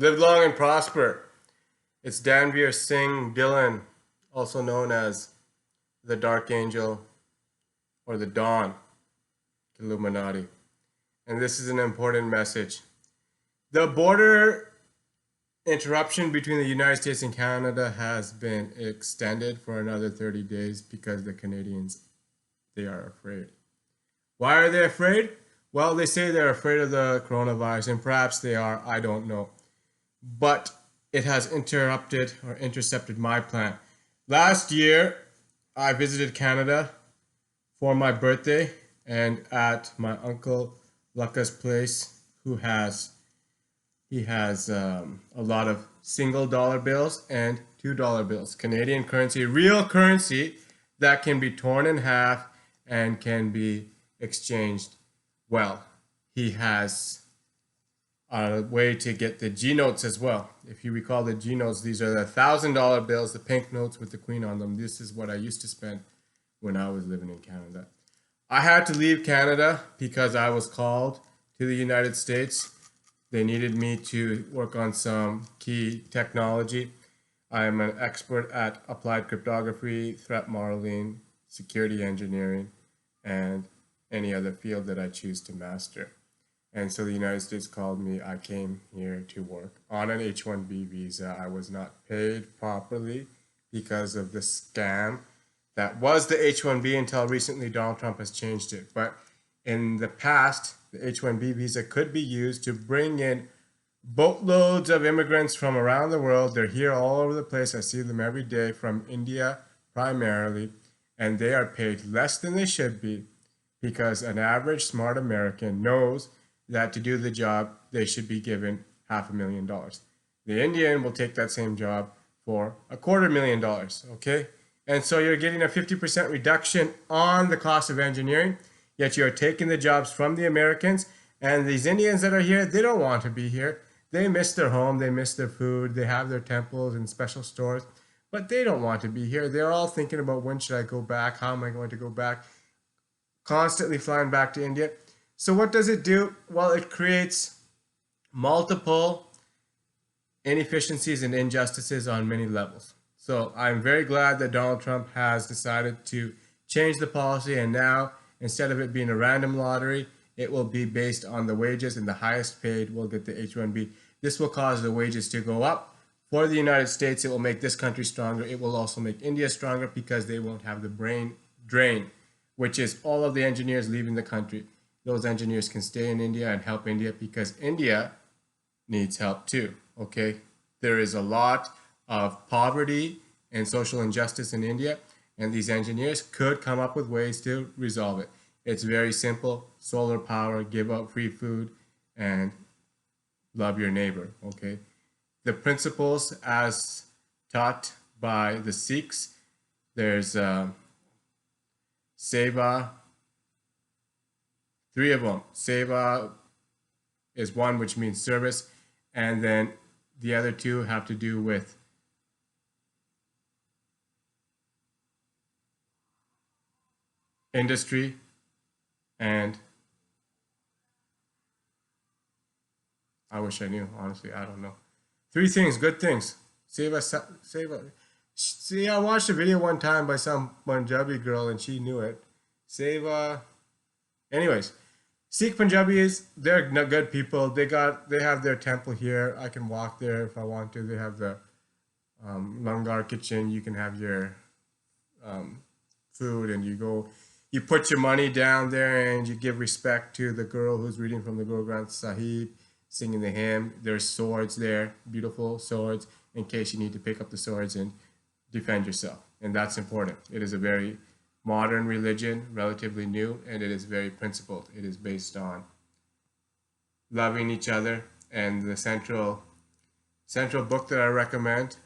Live long and prosper. It's Danveer Singh Dillon, also known as the Dark Angel or the Dawn Illuminati. And this is an important message. The border interruption between the United States and Canada has been extended for another 30 days because the Canadians, they are afraid. Why are they afraid? Well, they say they're afraid of the coronavirus, and perhaps they are, I don't know. But it has interrupted or intercepted my plan. Last year, I visited Canada for my birthday and at my uncle Lucca's place, he has a lot of single dollar bills and $2 bills, Canadian currency, real currency that can be torn in half and can be exchanged. Well, he has a way to get the G notes as well. If you recall the G notes, these are the $1,000 bills, the pink notes with the queen on them. This is what I used to spend when I was living in Canada. I had to leave Canada because I was called to the United States. They needed me to work on some key technology. I am an expert at applied cryptography, threat modeling, security engineering, and any other field that I choose to master. And so the United States called me. I came here to work on an H-1B visa. I was not paid properly because of the scam that was the H-1B until recently Donald Trump has changed it. But in the past, the H-1B visa could be used to bring in boatloads of immigrants from around the world. They're here all over the place. I see them every day from India primarily, and they are paid less than they should be because an average smart American knows that to do the job, they should be given $500,000. The Indian will take that same job for $250,000, okay? And so you're getting a 50% reduction on the cost of engineering, yet you're taking the jobs from the Americans. And these Indians that are here, they don't want to be here. They miss their home, they miss their food, they have their temples and special stores, but they don't want to be here. They're all thinking about when should I go back? How am I going to go back? Constantly flying back to India. So what does it do? Well, it creates multiple inefficiencies and injustices on many levels. So I'm very glad that Donald Trump has decided to change the policy, and now instead of it being a random lottery, it will be based on the wages, and the highest paid will get the H-1B. This will cause the wages to go up. For the United States, it will make this country stronger. It will also make India stronger because they won't have the brain drain, which is all of the engineers leaving the country. Those engineers can stay in India and help India because India needs help too, okay? There is a lot of poverty and social injustice in India, and these engineers could come up with ways to resolve it. It's very simple. Solar power, give out free food, and love your neighbor, okay? The principles as taught by the Sikhs, there's Seva, three of them. Seva is one, which means service, and then the other two have to do with industry and I wish I knew, honestly, I don't know. Three things, good things. Seva. See, I watched a video one time by some Punjabi girl and she knew it. Seva. Anyways, Sikh Punjabis, they're good people. They have their temple here. I can walk there if I want to. They have the langar kitchen. You can have your food, and you put your money down there, and you give respect to the girl who's reading from the Guru Granth Sahib, singing the hymn. There's swords there, beautiful swords, in case you need to pick up the swords and defend yourself. And that's important. It is a very modern religion, relatively new, and it is very principled. It is based on loving each other, and the central book that I recommend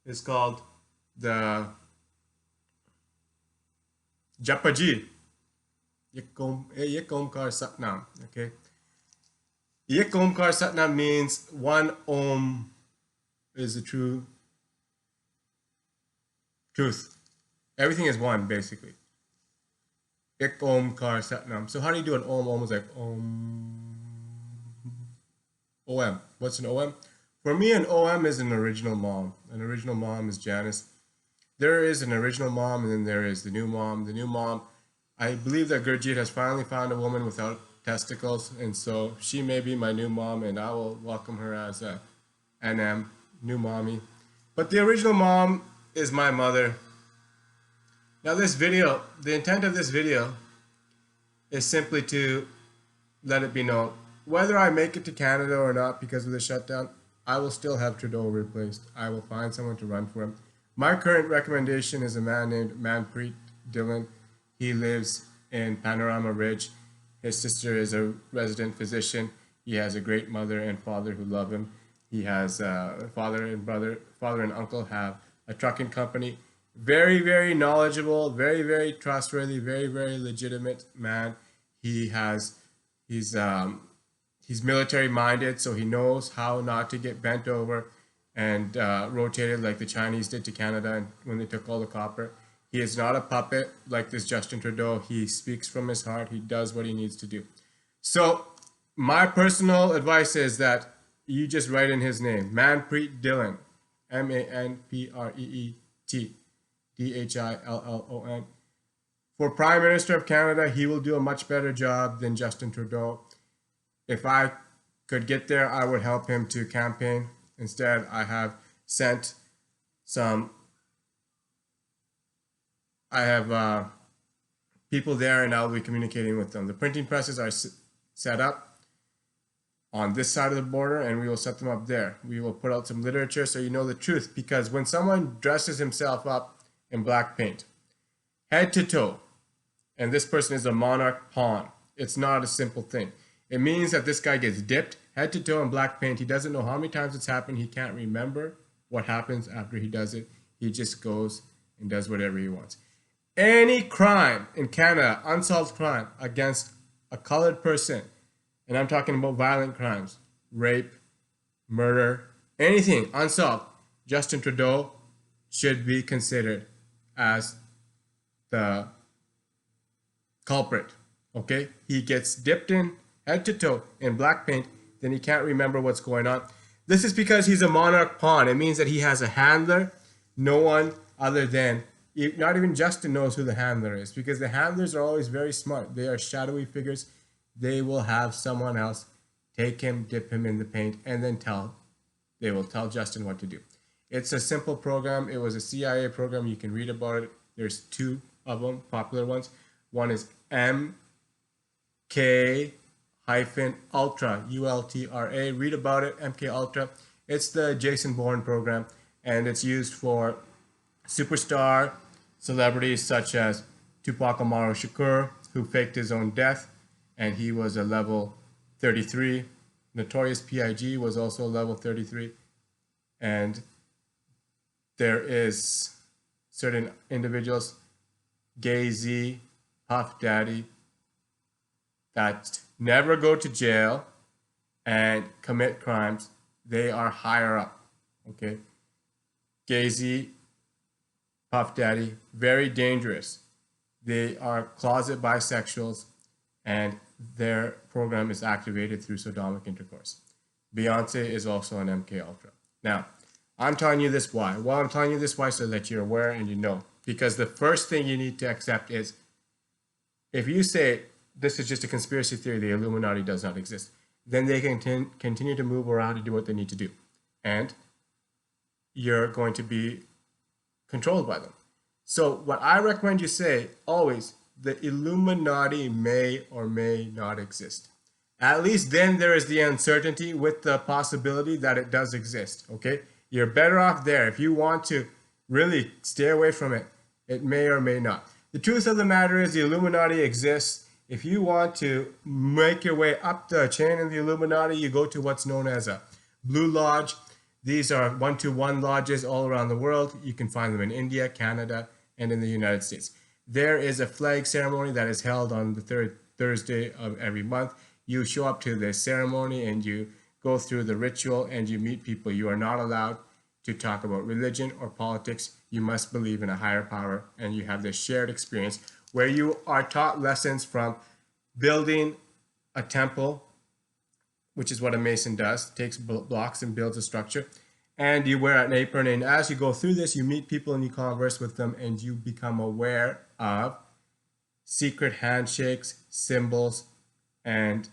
is called the Japaji. Yek Omkar Satnam. Okay. Yek Omkar Satnam means one Om is the true truth. Everything is one, basically. Ek Omkar Satnam. So how do you do an Om? Om is like Om. OM. What's an OM? For me, an OM is an original mom. An original mom is Janice. There is an original mom, and then there is the new mom. The new mom, I believe that Gurjeet has finally found a woman without testicles, and so she may be my new mom, and I will welcome her as a NM, new mommy. But the original mom is my mother. Now, this video, the intent of this video is simply to let it be known whether I make it to Canada or not because of the shutdown, I will still have Trudeau replaced. I will find someone to run for him. My current recommendation is a man named Manpreet Dillon. He lives in Panorama Ridge. His sister is a resident physician. He has a great mother and father who love him. He has father and uncle have a trucking company. Very, very knowledgeable, very, very trustworthy, very, very legitimate man. He's military minded, so he knows how not to get bent over and rotated like the Chinese did to Canada when they took all the copper. He is not a puppet like this Justin Trudeau. He speaks from his heart. He does what he needs to do. So my personal advice is that you just write in his name, Manpreet Dillon, Manpreet Dillon. For Prime Minister of Canada, he will do a much better job than Justin Trudeau. If I could get there, I would help him to campaign. Instead, I have sent some, I have people there and I'll be communicating with them. The printing presses are set up on this side of the border and we will set them up there. We will put out some literature so you know the truth, because when someone dresses himself up in black paint, head to toe, and this person is a monarch pawn, it's not a simple thing. It means that this guy gets dipped head to toe in black paint. He doesn't know how many times it's happened. He can't remember what happens after he does it. He just goes and does whatever he wants. Any crime in Canada, unsolved crime against a colored person, and I'm talking about violent crimes, rape, murder, anything unsolved, Justin Trudeau should be considered as the culprit. Okay? He gets dipped in head to toe in black paint, then he can't remember what's going on. This is because he's a monarch pawn. It means that he has a handler. No one other than, not even Justin knows who the handler is, because the handlers are always very smart. They are shadowy figures. They will have someone else take him, dip him in the paint, and then they will tell Justin what to do. It's a simple program. It was a CIA program. You can read about it. There's two of them, popular ones. One is MK Ultra, ULTRA. Read about it, MK Ultra. It's the Jason Bourne program, and it's used for superstar celebrities such as Tupac Amaru Shakur, who faked his own death, and he was a level 33. Notorious P.I.G. was also a level 33. And there is certain individuals, Gay-Z, Puff Daddy, that never go to jail and commit crimes. They are higher up, okay? Gay-Z, Puff Daddy, very dangerous. They are closet bisexuals, and their program is activated through sodomic intercourse. Beyonce is also an MK Ultra. Now, I'm telling you this why? Well, I'm telling you this why so that you're aware and you know. Because the first thing you need to accept is, if you say this is just a conspiracy theory, the Illuminati does not exist, then they can continue to move around and do what they need to do. And you're going to be controlled by them. So what I recommend you say always, the Illuminati may or may not exist. At least then there is the uncertainty with the possibility that it does exist, okay? You're better off there. If you want to really stay away from it, it may or may not. The truth of the matter is the Illuminati exists. If you want to make your way up the chain in the Illuminati, you go to what's known as a Blue Lodge. These are 1-to-1 lodges all around the world. You can find them in India, Canada, and in the United States. There is a flag ceremony that is held on the third Thursday of every month. You show up to this ceremony and you go through the ritual and you meet people. You are not allowed to talk about religion or politics. You must believe in a higher power, and you have this shared experience where you are taught lessons from building a temple which is what a mason does, takes blocks and builds a structure. And you wear an apron, and as you go through this, you meet people and you converse with them, and you become aware of secret handshakes, symbols, and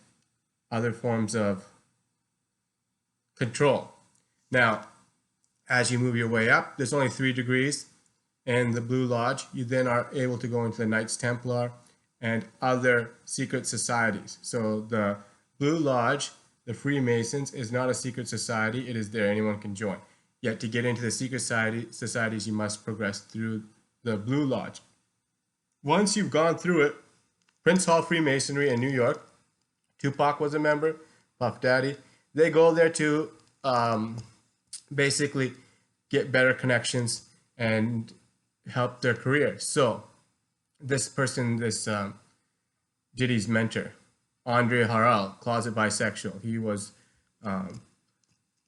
other forms of control. Now, as you move your way up, there's only 3 degrees in the Blue Lodge. You then are able to go into the Knights Templar and other secret societies. So the Blue Lodge, the Freemasons, is not a secret society. It is there. Anyone can join. Yet to get into the secret societies, you must progress through the Blue Lodge. Once you've gone through it, Prince Hall Freemasonry in New York, Tupac was a member, Puff Daddy, they go there to basically get better connections and help their career. So this person, this Diddy's mentor, Andre Harrell, closet bisexual. He was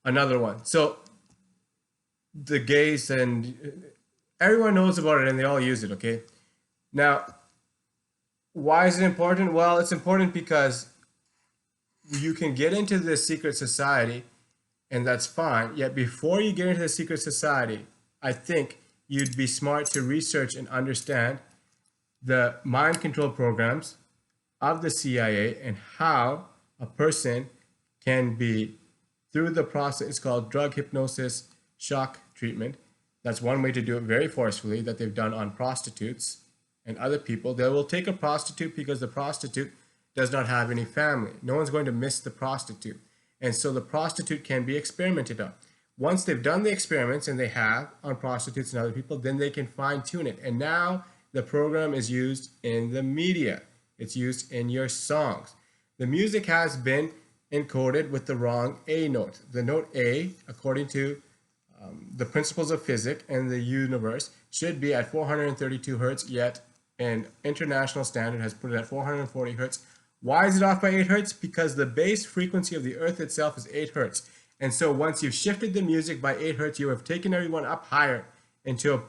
another one. So the gays and everyone knows about it and they all use it, okay? Now, why is it important? Well, it's important because you can get into this secret society and that's fine. Yet before you get into the secret society, I think you'd be smart to research and understand the mind control programs of the CIA and how a person can be, through the process, it's called drug hypnosis shock treatment. That's one way to do it very forcefully that they've done on prostitutes and other people. They will take a prostitute because the prostitute does not have any family. No one's going to miss the prostitute. And so the prostitute can be experimented on. Once they've done the experiments, and they have on prostitutes and other people, then they can fine tune it. And now the program is used in the media. It's used in your songs. The music has been encoded with the wrong A note. The note A, according to the principles of physics and the universe, should be at 432 hertz, yet an international standard has put it at 440 hertz. Why is it off by 8 hertz? Because the base frequency of the earth itself is 8 hertz. And so once you've shifted the music by 8 hertz, you have taken everyone up higher into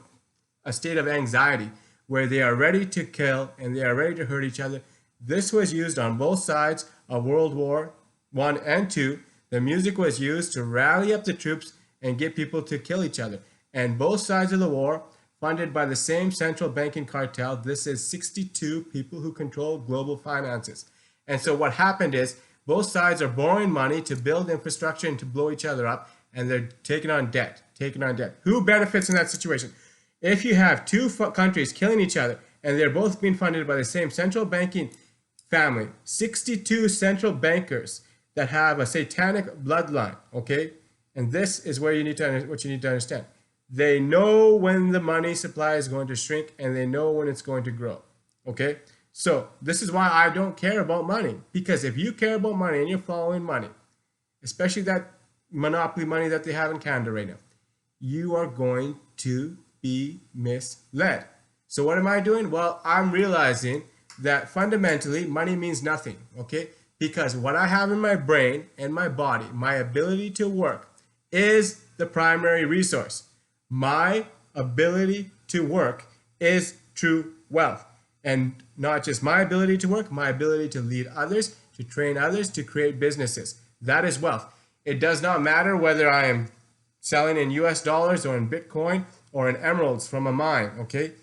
a state of anxiety where they are ready to kill and they are ready to hurt each other. This was used on both sides of World War I and II. The music was used to rally up the troops and get people to kill each other. And both sides of the war, funded by the same central banking cartel, this is 62 people who control global finances. And so what happened is both sides are borrowing money to build infrastructure and to blow each other up, and they're taking on debt. Who benefits in that situation? If you have two countries killing each other and they're both being funded by the same central banking family, 62 central bankers that have a satanic bloodline, okay? And this is where you need to what you need to understand. They know when the money supply is going to shrink and they know when it's going to grow, okay? So this is why I don't care about money, because if you care about money and you're following money, especially that monopoly money that they have in Canada right now, you are going to be misled. So what am I doing? Well, I'm realizing that fundamentally money means nothing, okay? Because what I have in my brain and my body, my ability to work, is the primary resource. My ability to work is true wealth. And not just my ability to work, my ability to lead others, to train others, to create businesses. That is wealth. It does not matter whether I am selling in US dollars or in Bitcoin or in emeralds from a mine, okay?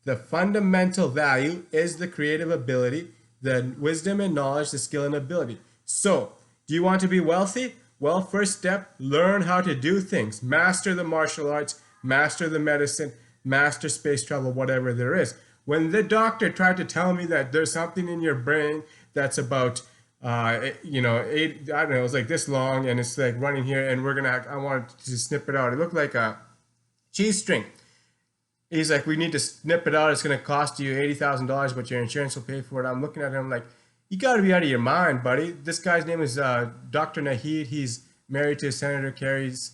The fundamental value is the creative ability, the wisdom and knowledge, the skill and ability. So, do you want to be wealthy? Well, first step, learn how to do things. Master the martial arts, master the medicine, master space travel, whatever there is. When the doctor tried to tell me that there's something in your brain that's about, I don't know, it was like this long and it's like running here and I wanted to snip it out. It looked like a cheese string. He's like, we need to snip it out. It's going to cost you $80,000, but your insurance will pay for it. I'm looking at him like, you got to be out of your mind, buddy. This guy's name is Dr. Naheed. He's married to Senator Kerry's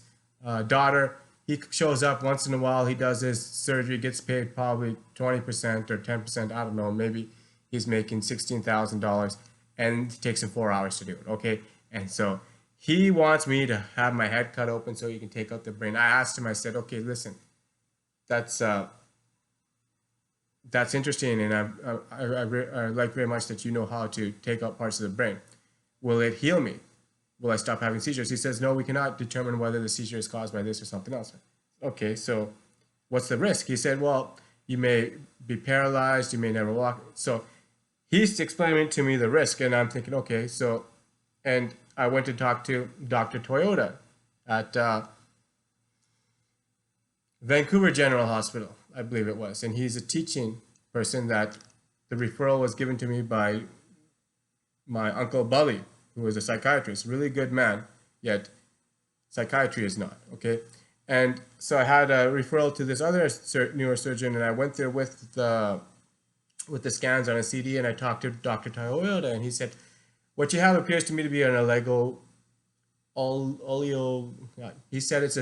daughter. He shows up once in a while. He does his surgery, gets paid probably 20% or 10%. I don't know. Maybe he's making $16,000 and it takes him 4 hours to do it. Okay. And so he wants me to have my head cut open so he can take out the brain. I asked him, I said, okay, listen, that's interesting. And I like very much that you know how to take out parts of the brain. Will it heal me? will I stop having seizures? He says, no, we cannot determine whether the seizure is caused by this or something else. Okay, so what's the risk? He said, well, you may be paralyzed, you may never walk. So he's explaining to me the risk, and I'm thinking, okay, so, and I went to talk to Dr. Toyota at Vancouver General Hospital, I believe it was, and he's a teaching person that the referral was given to me by my uncle Bully, who is a psychiatrist, really good man, yet psychiatry is not, okay? And so I had a referral to this other neurosurgeon, and I went there with the scans on a CD, and I talked to Dr. Toyota, and he said, what you have appears to me to be an oligo, he said it's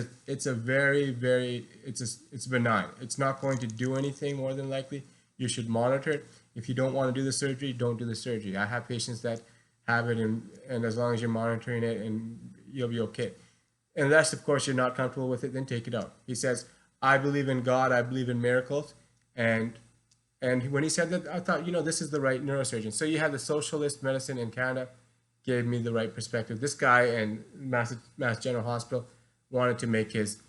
benign. It's not going to do anything more than likely. You should monitor it. If you don't want to do the surgery, don't do the surgery. I have patients that have it, and as long as you're monitoring it, and you'll be okay. Unless, of course, you're not comfortable with it, then take it out. He says, I believe in God, I believe in miracles. And when he said that, I thought, this is the right neurosurgeon. So you had the socialist medicine in Canada, gave me the right perspective. This guy in Mass General Hospital wanted to make his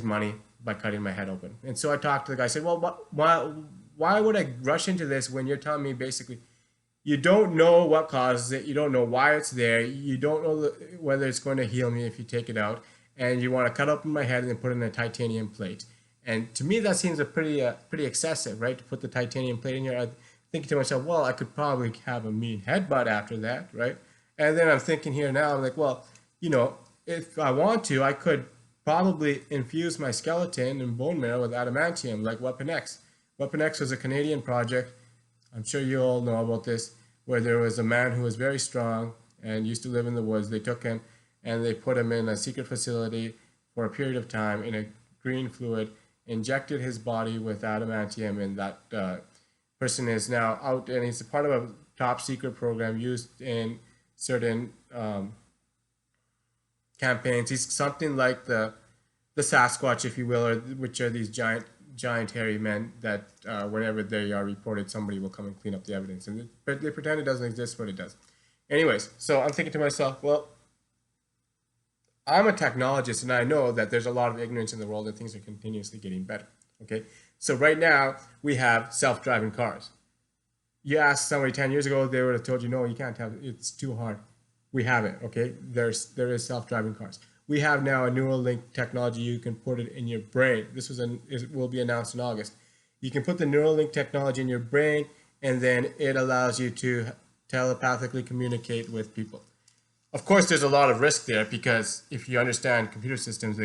money by cutting my head open. And so I talked to the guy, I said, well, why would I rush into this when you're telling me basically you don't know what causes it, you don't know why it's there, you don't know whether it's going to heal me if you take it out, and you want to cut open my head and then put in a titanium plate. And to me, that seems a pretty excessive, right? To put the titanium plate in here. I'm thinking to myself, well, I could probably have a mean headbutt after that, right? And then I'm thinking here now, I'm like, well, if I want to, I could probably infuse my skeleton and bone marrow with adamantium, like Weapon X. Weapon X was a Canadian project. I'm sure you all know about this, where there was a man who was very strong and used to live in the woods. They took him and they put him in a secret facility for a period of time in a green fluid, injected his body with adamantium, and that person is now out, and he's a part of a top secret program used in certain campaigns. He's something like the Sasquatch, if you will, or which are these giant hairy men that whenever they are reported, somebody will come and clean up the evidence. And they pretend it doesn't exist, but it does. Anyways, so I'm thinking to myself, well, I'm a technologist, and I know that there's a lot of ignorance in the world, and things are continuously getting better. Okay, so right now we have self-driving cars. You asked somebody 10 years ago, they would have told you, no, you can't have it. It's too hard. We have it, okay? There is self-driving cars. We have now a Neuralink technology. You can put it in your brain. It will be announced in August. You can put the Neuralink technology in your brain, and then it allows you to telepathically communicate with people. Of course, there's a lot of risk there, because if you understand computer systems,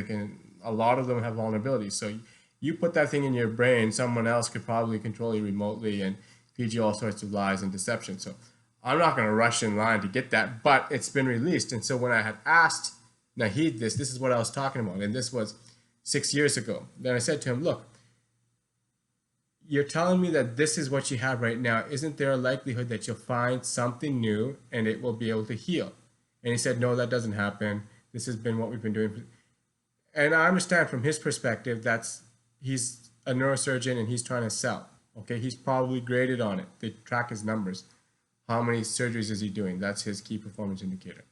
a lot of them have vulnerabilities. So you put that thing in your brain, someone else could probably control you remotely and feed you all sorts of lies and deception. So I'm not going to rush in line to get that, but it's been released. And so when I had asked Nahid this is what I was talking about, and this was 6 years ago. Then I said to him, look, you're telling me that this is what you have right now. Isn't there a likelihood that you'll find something new and it will be able to heal? And he said, no, that doesn't happen. This has been what we've been doing. And I understand from his perspective, he's a neurosurgeon and he's trying to sell. Okay, he's probably graded on it. They track his numbers. How many surgeries is he doing? That's his key performance indicator.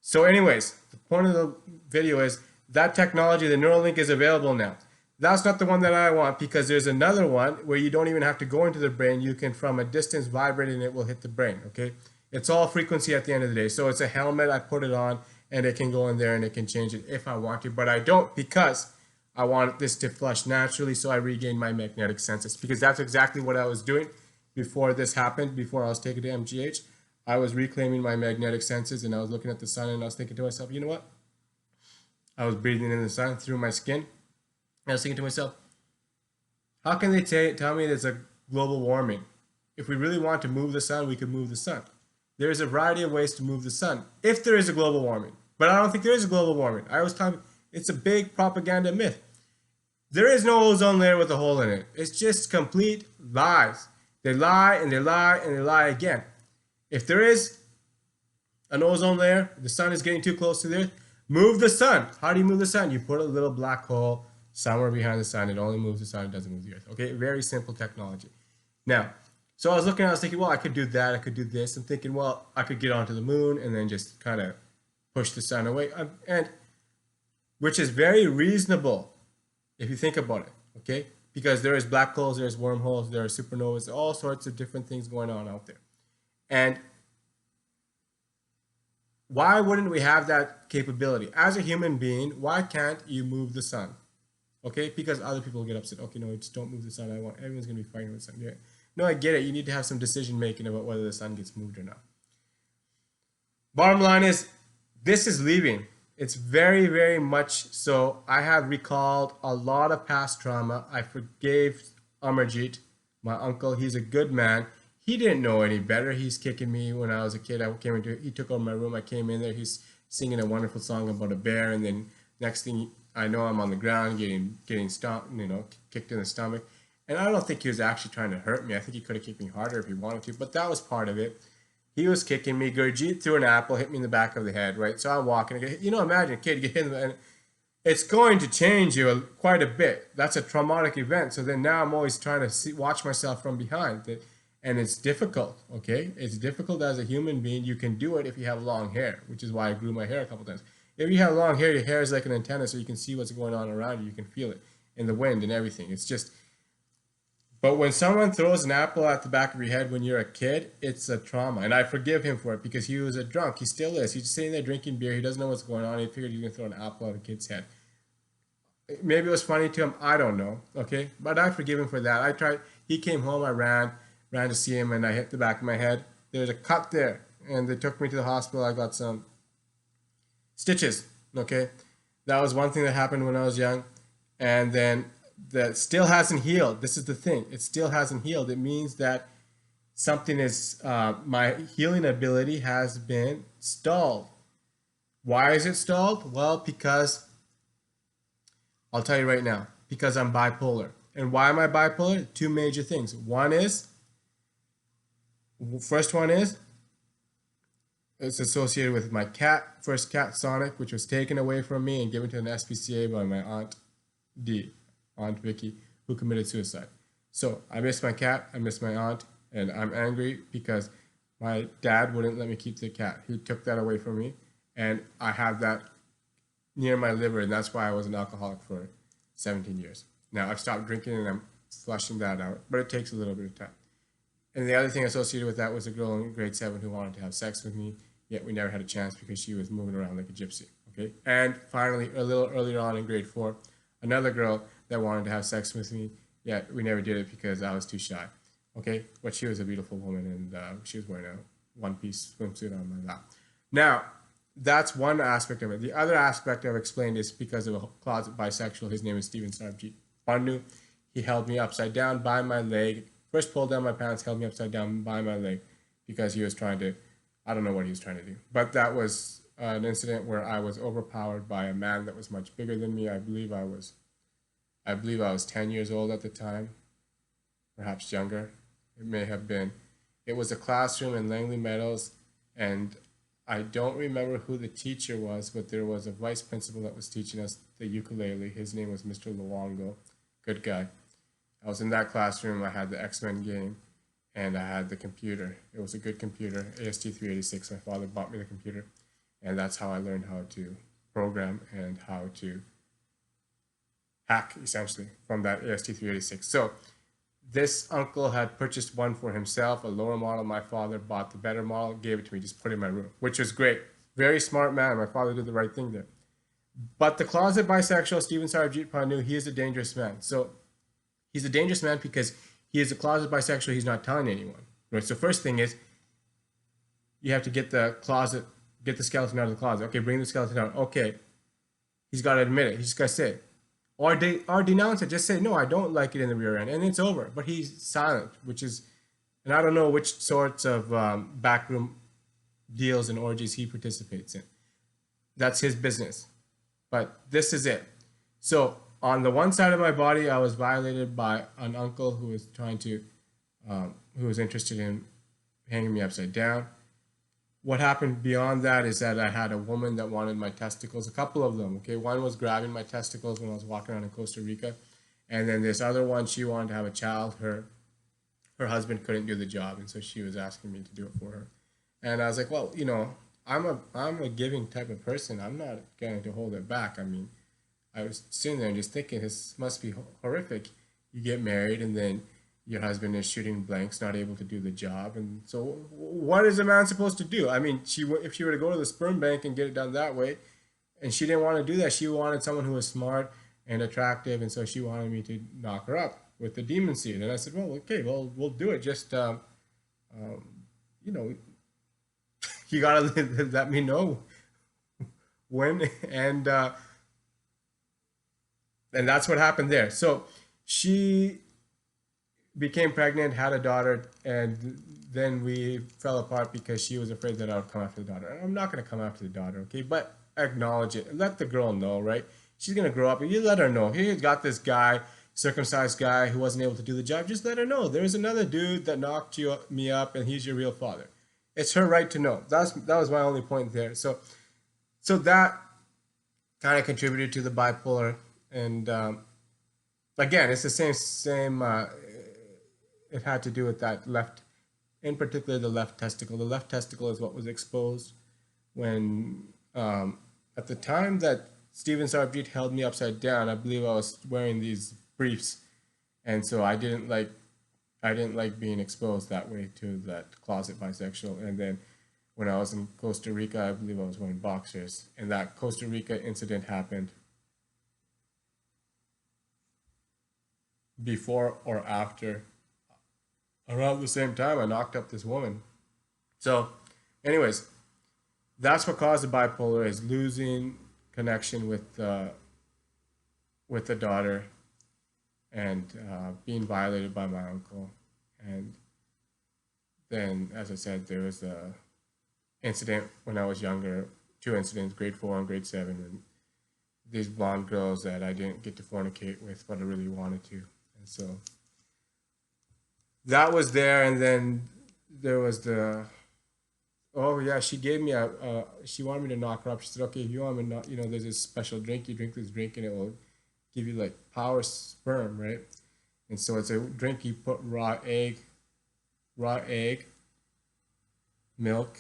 So anyways, the point of the video is that technology, the Neuralink, is available now. That's not the one that I want, because there's another one where you don't even have to go into the brain. You can, from a distance, vibrate and it will hit the brain, okay? It's all frequency at the end of the day. So it's a helmet, I put it on, and it can go in there and it can change it if I want to. But I don't, because I want this to flush naturally so I regain my magnetic senses, because that's exactly what I was doing before this happened, before I was taken to MGH. I was reclaiming my magnetic senses, and I was looking at the sun, and I was thinking to myself, you know what? I was breathing in the sun through my skin. And I was thinking to myself, how can they tell me there's a global warming? If we really want to move the sun, we could move the sun. There is a variety of ways to move the sun, if there is a global warming. But I don't think there is a global warming. I was telling you, it's a big propaganda myth. There is no ozone layer with a hole in it. It's just complete lies. They lie and they lie and they lie again. If there is an ozone layer, the sun is getting too close to the earth, move the sun. How do you move the sun? You put a little black hole somewhere behind the sun. It only moves the sun, it doesn't move the earth. Okay, very simple technology. Now, so I was thinking, well, I could do that, I could do this. I'm thinking, well, I could get onto the moon and then just kind of push the sun away, and which is very reasonable if you think about it, okay? Because there is black holes, there's wormholes, there are supernovas, all sorts of different things going on out there. And why wouldn't we have that capability? As a human being, why can't you move the sun? Okay, because other people get upset. Okay, no, just don't move the sun. Everyone's gonna be fighting with the sun. Yeah. No, I get it. You need to have some decision making about whether the sun gets moved or not. Bottom line is, this is leaving. It's very, very much so. I have recalled a lot of past trauma. I forgave Amarjit, my uncle. He's a good man. He didn't know any better. He's kicking me when I was a kid. He took over my room. I came in there. He's singing a wonderful song about a bear, and then next thing I know, I'm on the ground getting stomped, kicked in the stomach. And I don't think he was actually trying to hurt me. I think he could have kicked me harder if he wanted to, but that was part of it. He was kicking me. Gurjeet threw an apple, hit me in the back of the head, right? So I'm walking. Imagine a kid get hit in the, and it's going to change you quite a bit. That's a traumatic event. So then now I'm always trying to watch myself from behind. And it's difficult, okay? It's difficult as a human being. You can do it if you have long hair, which is why I grew my hair a couple times. If you have long hair, your hair is like an antenna, so you can see what's going on around you. You can feel it in the wind and everything. It's just, but when someone throws an apple at the back of your head when you're a kid, it's a trauma. And I forgive him for it because he was a drunk. He still is. He's sitting there drinking beer. He doesn't know what's going on. He figured he was going to throw an apple at a kid's head. Maybe it was funny to him. I don't know. Okay. But I forgive him for that. I tried. He came home. I ran to see him, and I hit the back of my head. There's a cut there. And they took me to the hospital. I got some stitches. Okay. That was one thing that happened when I was young. And then that still hasn't healed. This is the thing. It still hasn't healed. It means that something is, my healing ability has been stalled. Why is it stalled? Well, because, I'll tell you right now, because I'm bipolar. And why am I bipolar? Two major things. First one is, it's associated with my first cat, Sonic, which was taken away from me and given to an SPCA by my Aunt Vicky, who committed suicide. So I miss my cat, I miss my aunt, and I'm angry because my dad wouldn't let me keep the cat. He took that away from me, and I have that near my liver, and that's why I was an alcoholic for 17 years. Now I've stopped drinking and I'm flushing that out, but it takes a little bit of time. And the other thing associated with that was a girl in grade 7 who wanted to have sex with me, yet we never had a chance because she was moving around like a gypsy. Okay. And finally, a little earlier on in grade 4, another girl that wanted to have sex with me, yet we never did it because I was too shy. Okay. But she was a beautiful woman, and she was wearing a one-piece swimsuit on my lap. Now, that's one aspect of it. The other aspect I've explained is because of a closet bisexual. His name is Steven Sarvjit Pannu. He held me upside down by my leg. First pulled down my pants, held me upside down by my leg because he was trying to, I don't know what he was trying to do. But that was an incident where I was overpowered by a man that was much bigger than me. I believe I was 10 years old at the time, perhaps younger. It may have been. It was a classroom in Langley Meadows, and I don't remember who the teacher was, but there was a vice principal that was teaching us the ukulele. His name was Mr. Luongo. Good guy. I was in that classroom. I had the X-Men game, and I had the computer. It was a good computer, AST-386. My father bought me the computer, and that's how I learned how to program and how to hack, essentially, from that AST-386. So this uncle had purchased one for himself, a lower model. My father bought the better model, gave it to me, just put it in my room, which was great. Very smart man. My father did the right thing there. But the closet bisexual, Steven Sarvjit Pannu, he is a dangerous man. So he's a dangerous man because he is a closet bisexual. He's not telling anyone. Right? So first thing is, you have to get the skeleton out of the closet. Okay, bring the skeleton out. Okay, he's got to admit it. He's just got to say it. Or denounce it. Just say, no, I don't like it in the rear end. And it's over. But he's silent, which is, and I don't know which sorts of backroom deals and orgies he participates in. That's his business. But this is it. So on the one side of my body, I was violated by an uncle who was who was interested in hanging me upside down. What happened beyond that is that I had a woman that wanted my testicles, a couple of them, okay? One was grabbing my testicles when I was walking around in Costa Rica. And then this other one, she wanted to have a child. Her husband couldn't do the job, and so she was asking me to do it for her. And I was like, well, I'm a giving type of person. I'm not going to hold it back. I mean, I was sitting there and just thinking, this must be horrific. You get married and then your husband is shooting blanks, not able to do the job, and so what is a man supposed to do? I mean, if she were to go to the sperm bank and get it done that way, and she didn't want to do that. She wanted someone who was smart and attractive, and so she wanted me to knock her up with the demon seed. And I said, well, okay, well, we'll do it. Just um, you know, you gotta let me know when, and that's what happened there. So she became pregnant, had a daughter, and then we fell apart because she was afraid that I would come after the daughter. And I'm not going to come after the daughter, okay? But acknowledge it. Let the girl know, right? She's going to grow up, and you let her know. Hey, you got this guy, circumcised guy who wasn't able to do the job. Just let her know. There's another dude that knocked me up, and he's your real father. It's her right to know. That was my only point there. So that kind of contributed to the bipolar, and again, it's the same. It had to do with that left, in particular the left testicle. The left testicle is what was exposed when, at the time that Steven Sarvjeet held me upside down, I believe I was wearing these briefs, and so I didn't like being exposed that way to that closet bisexual. And then when I was in Costa Rica, I believe I was wearing boxers, and that Costa Rica incident happened before or after, around the same time I knocked up this woman. So, anyways, that's what caused the bipolar, is losing connection with the daughter, and being violated by my uncle. And then, as I said, there was a incident when I was younger, two incidents, grade 4 and grade 7, and these blonde girls that I didn't get to fornicate with, but I really wanted to. And so that was there. And then there was oh yeah, she gave me she wanted me to knock her up. She said, okay, if you want me to knock, there's this special drink, you drink this drink and it will give you like power sperm, right? And so it's a drink, you put raw egg, milk,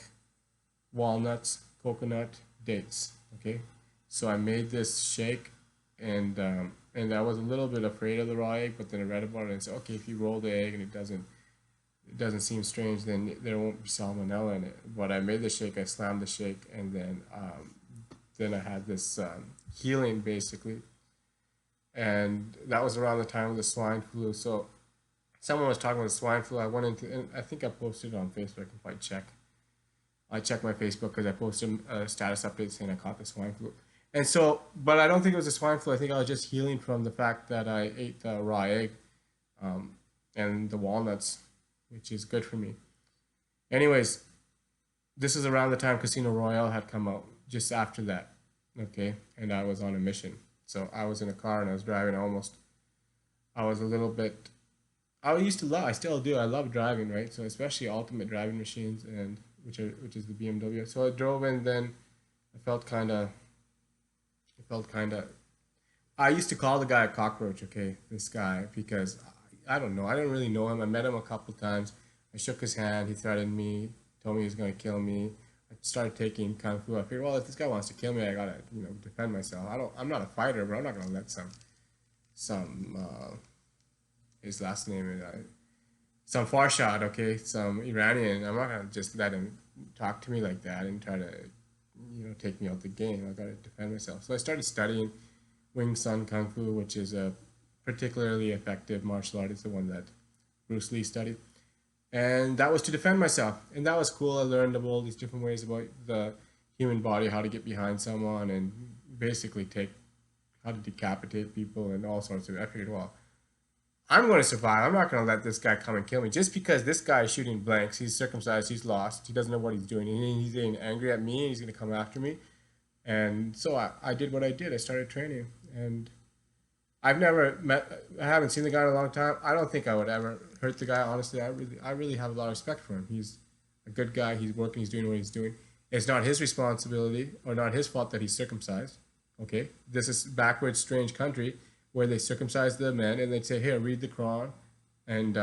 walnuts, coconut, dates. Okay, so I made this shake, and I was a little bit afraid of the raw egg, but then I read about it and said, okay, if you roll the egg and it doesn't seem strange, then there won't be salmonella in it. But I made the shake, I slammed the shake, and then I had this healing basically, and that was around the time of the swine flu. So someone was talking about the swine flu. I went into, and I think I posted it on Facebook. If I checked my Facebook because I posted a status update saying I caught the swine flu. And so, but I don't think it was a swine flu. I think I was just healing from the fact that I ate the raw egg, and the walnuts, which is good for me. Anyways, this is around the time Casino Royale had come out, just after that, okay? And I was on a mission. So I was in a car and I was driving. I was a little bit, I still do. I love driving, right? So especially ultimate driving machines, and which is the BMW. So I drove, and then I felt kind of. I used to call the guy a cockroach, okay? This guy, because I don't know. I didn't really know him. I met him a couple times. I shook his hand. He threatened me, told me he was going to kill me. I started taking kung fu. I figured, well, if this guy wants to kill me, I gotta, defend myself. I'm not a fighter, but I'm not gonna let his last name is some Farshad, okay, some Iranian. I'm not gonna just let him talk to me like that and try to, take me out the game. I gotta defend myself. So I started studying Wing Sun Kung Fu, which is a particularly effective martial art. It's the one that Bruce Lee studied. And that was to defend myself. And that was cool. I learned about all these different ways about the human body, how to get behind someone, and basically how to decapitate people and all sorts of it. I figured, well, I'm going to survive. I'm not going to let this guy come and kill me. Just because this guy is shooting blanks, he's circumcised, he's lost, he doesn't know what he's doing. He's getting angry at me, and he's going to come after me. And so I did what I did. I started training. And I haven't seen the guy in a long time. I don't think I would ever hurt the guy. Honestly, I really have a lot of respect for him. He's a good guy. He's working. He's doing what he's doing. It's not his responsibility or not his fault that he's circumcised. Okay, this is backwards, strange country where they circumcise the men and they say, here, read the Quran, and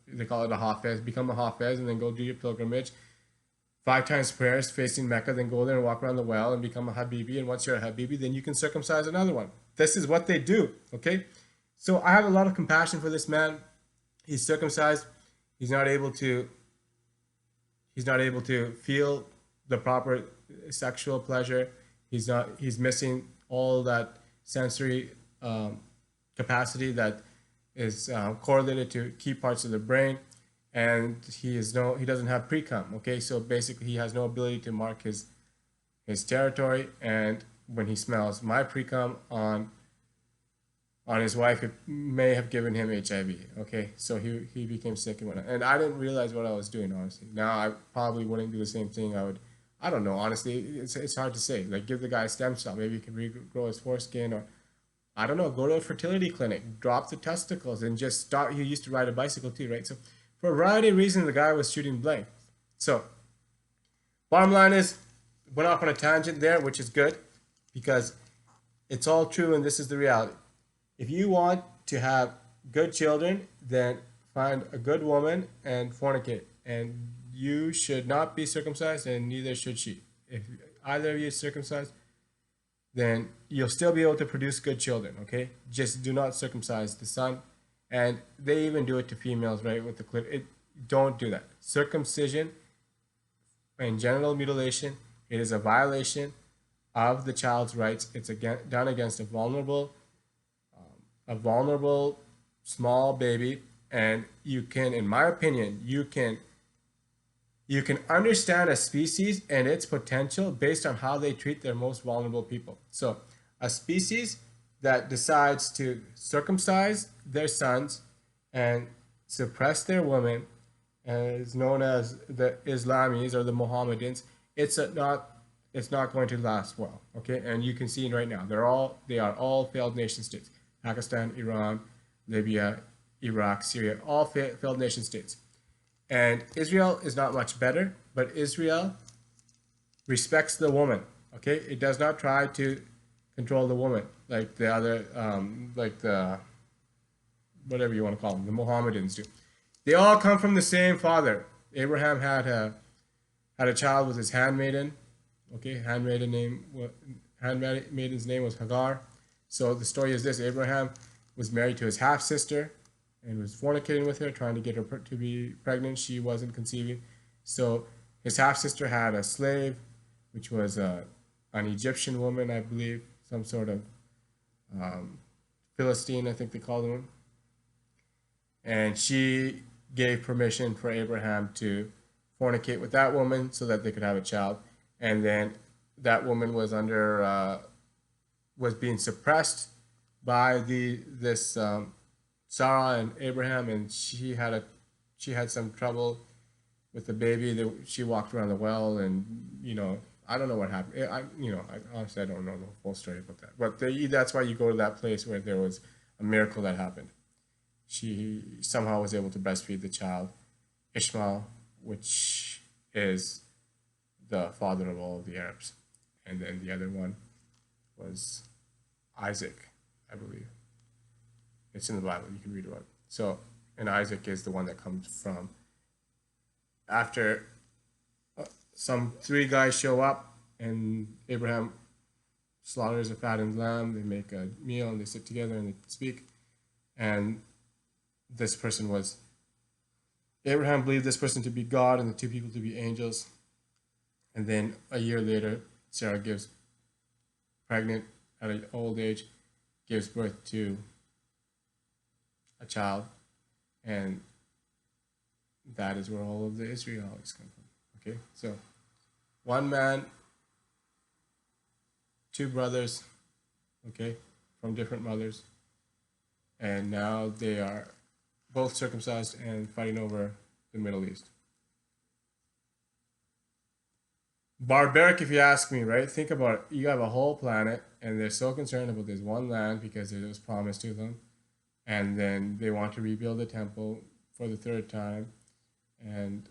they call it a hafez, become a hafez, and then go do your pilgrimage. 5 times prayers facing Mecca, then go there and walk around the well and become a Habibi. And once you're a Habibi, then you can circumcise another one. This is what they do, okay? So I have a lot of compassion for this man. He's circumcised. He's not able to he's not able to feel the proper sexual pleasure. He's missing all that sensory capacity that is correlated to key parts of the brain, and he doesn't have pre-cum. Okay, so basically he has no ability to mark his territory, and when he smells my pre-cum on his wife, it may have given him HIV. Okay, so he became sick and whatnot. And I didn't realize what I was doing, honestly. Now I probably wouldn't do the same thing. I don't know, honestly. It's hard to say. Like, give the guy a stem cell. Maybe he can regrow his foreskin, or I don't know, go to a fertility clinic, drop the testicles, and just start. He used to ride a bicycle too, right? So for a variety of reasons, the guy was shooting blank. So bottom line is, went off on a tangent there, which is good because it's all true, and this is the reality. If you want to have good children, then find a good woman and fornicate. And you should not be circumcised, and neither should she. If either of you is circumcised, then you'll still be able to produce good children, okay? Just do not circumcise the son. And they even do it to females, right, with the clip. Don't do that. Circumcision and genital mutilation, it is a violation of the child's rights. It's done against a vulnerable small baby, and you can, in my opinion, you can understand a species and its potential based on how they treat their most vulnerable people. So a species that decides to circumcise their sons and suppress their women is known as the Islamis or the Mohammedans. It's not going to last well. Okay, and you can see right now they are all failed nation states. Pakistan, Iran, Libya, Iraq, Syria, all failed nation states. And Israel is not much better, but Israel respects the woman. Okay, it does not try to control the woman like the other, like the whatever you want to call them, the Mohammedans do. They all come from the same father. Abraham had a child with his handmaiden. Okay, handmaiden's name was Hagar. So the story is this: Abraham was married to his half sister and was fornicating with her, trying to get her to be pregnant. She wasn't conceiving. So his half sister had a slave, which was an Egyptian woman, I believe, some sort of Philistine, I think they called them. And she gave permission for Abraham to fornicate with that woman so that they could have a child. And then that woman was was being suppressed by this Sarah and Abraham, and she had some trouble with the baby. She walked around the well, and I don't know what happened. Honestly, I don't know the full story about that. But that's why you go to that place where there was a miracle that happened. She somehow was able to breastfeed the child, Ishmael, which is the father of all of the Arabs. And then the other one was Isaac, I believe. It's in the Bible. You can read about it. So, and Isaac is the one that comes from after some 3 guys show up, and Abraham slaughters a fattened lamb. They make a meal and they sit together and they speak. And Abraham believed this person to be God and the 2 people to be angels. And then a year later, Sarah gives pregnant at an old age, gives birth to a child, and that is where all of the Israelites come from. Okay, so 1 man, 2 brothers, okay, from different mothers, and now they are both circumcised and fighting over the Middle East. Barbaric, if you ask me, right? Think about it. You have a whole planet, and they're so concerned about this one land because it was promised to them, and then they want to rebuild the temple for the 3rd time, and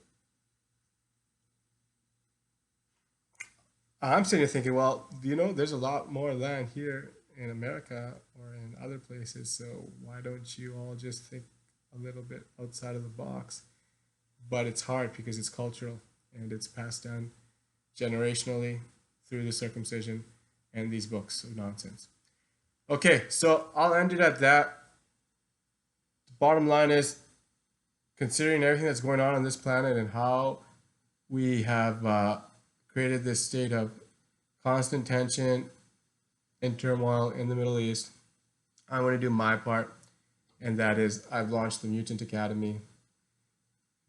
I'm sitting here thinking, well, there's a lot more land here in America or in other places, so why don't you all just think a little bit outside of the box? But it's hard because it's cultural. and it's passed down generationally through the circumcision and these books of nonsense. Okay, so I'll end it at that. The bottom line is, considering everything that's going on this planet and how we have created this state of constant tension and turmoil in the Middle East, I want to do my part, and that is I've launched the Mutant Academy.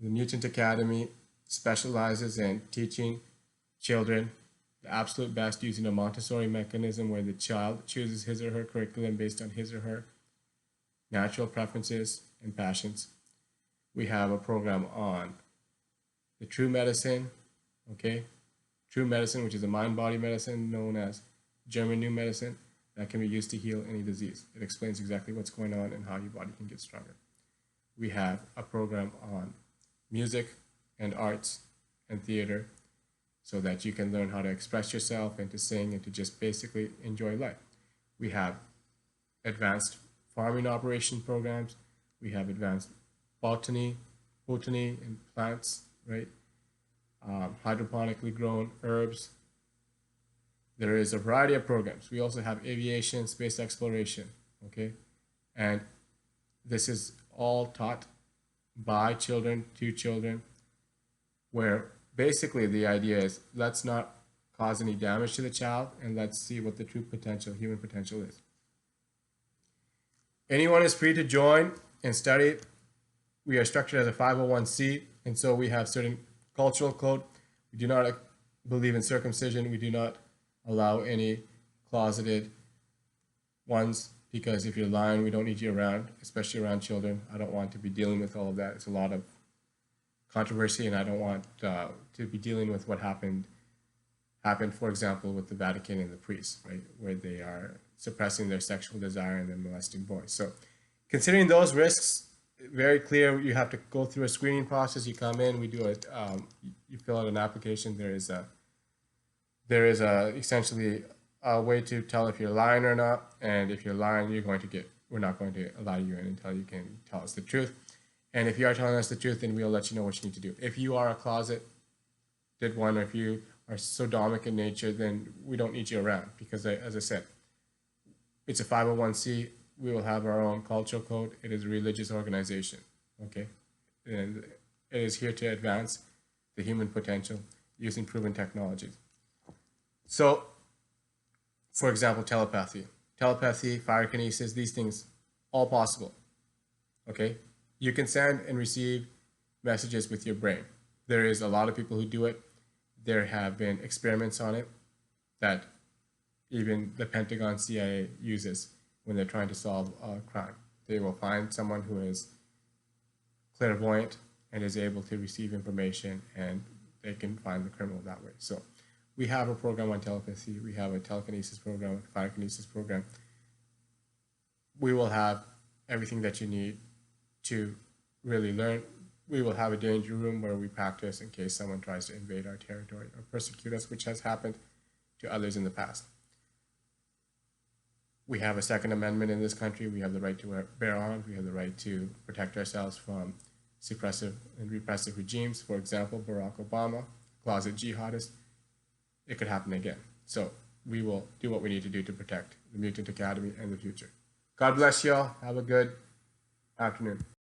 The Mutant Academy specializes in teaching children the absolute best using a Montessori mechanism where the child chooses his or her curriculum based on his or her natural preferences and passions. We have a program on the true medicine, okay? True medicine, which is a mind-body medicine known as German New Medicine, that can be used to heal any disease. It explains exactly what's going on and how your body can get stronger. We have a program on music and arts and theater so that you can learn how to express yourself and to sing and to just basically enjoy life. We have advanced farming operation programs. We have advanced botany and plants, right? Hydroponically grown herbs. There is a variety of programs. We also have aviation, space exploration, okay? And this is all taught by children to children, where basically the idea is let's not cause any damage to the child and let's see what the true potential, human potential is. Anyone is free to join and study. We are structured as a 501c, and so we have certain cultural code. We do not believe in circumcision. We do not allow any closeted ones, because if you're lying, we don't need you around, especially around children. I don't want to be dealing with all of that. It's a lot of controversy, and I don't want to be dealing with what happened, for example, with the Vatican and the priests, right, where they are suppressing their sexual desire and then molesting boys. So considering those risks, very clear, you have to go through a screening process. You come in, we do it, you fill out an application. There is essentially a way to tell if you're lying or not, and if you're lying, we're not going to allow you in until you can tell us the truth. And if you are telling us the truth, then we'll let you know what you need to do. If you are a closeted one, or if you are sodomic in nature, then we don't need you around, because as I said, it's a 501c. We will have our own cultural code. It is a religious organization, okay? And it is here to advance the human potential using proven technologies. So, for example, telepathy, pyrokinesis, these things, all possible, okay? You can send and receive messages with your brain. There is a lot of people who do it. There have been experiments on it that even the Pentagon, CIA uses when they're trying to solve a crime. They will find someone who is clairvoyant and is able to receive information, and they can find the criminal that way. So we have a program on telepathy. We have a telekinesis program, a pyrokinesis program. We will have everything that you need to really learn. We will have a danger room where we practice in case someone tries to invade our territory or persecute us, which has happened to others in the past. We have a Second Amendment in this country. We have the right to bear arms. We have the right to protect ourselves from suppressive and repressive regimes. For example, Barack Obama, closet jihadist. It could happen again. So we will do what we need to do to protect the Mutant Academy and the future. God bless y'all. Have a good afternoon.